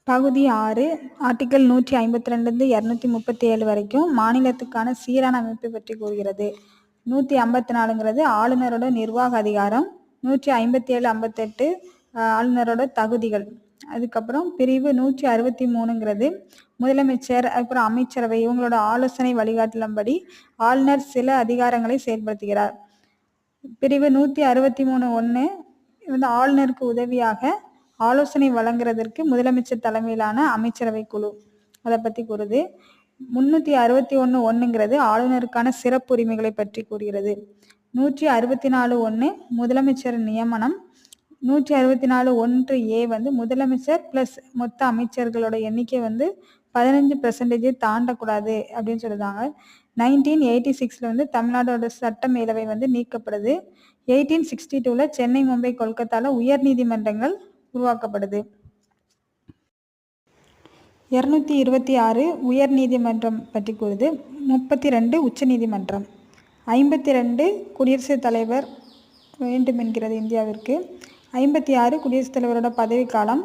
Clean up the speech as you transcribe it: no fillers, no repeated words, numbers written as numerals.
பகுதி 6 ஆர்டிக்கல் 152 237 வரைக்கும் மாநிலத்துக்கான சீரான அமைப்பை பற்றி கூறுகிறது. 154ங்கிறது ஆளுநரோட நிர்வாக அதிகாரம். 157 58 ஆளுநரோட தகுதிகள். அதுக்கப்புறம் பிரிவு 163ங்கிறது முதலமைச்சர் அப்புறம் அமைச்சரவை இவங்களோட ஆலோசனை வழிகாட்டலின்படி ஆளுநர் சில அதிகாரங்களை செயல்படுத்துகிறார். பிரிவு 163(1) வந்து ஆளுநருக்கு உதவியாக ஆலோசனை வழங்குறதற்கு முதலமைச்சர் தலைமையிலான அமைச்சரவை குழு அதை பற்றி கூறுது. 361(1)ங்கிறது ஆளுநருக்கான சிறப்பு உரிமைகளை பற்றி கூறுகிறது. 164(1) முதலமைச்சர் நியமனம். 164(1)A வந்து முதலமைச்சர் பிளஸ் மொத்த அமைச்சர்களோட எண்ணிக்கை வந்து 15% தாண்டக்கூடாது அப்படின்னு சொல்லுறாங்க. 1986 வந்து தமிழ்நாடோட சட்ட மேலவை வந்து நீக்கப்படுது. 1862 சென்னை, மும்பை, கொல்கத்தால உயர் நீதிமன்றங்கள் உருவாக்கப்படுது. 226 உயர் நீதிமன்றம் பற்றி கூறுது. 32 உச்ச நீதிமன்றம். 52 குடியரசுத் தலைவர் வேண்டும் என்கிறது இந்தியாவிற்கு. 56 குடியரசுத் தலைவரோட பதவிக்காலம்.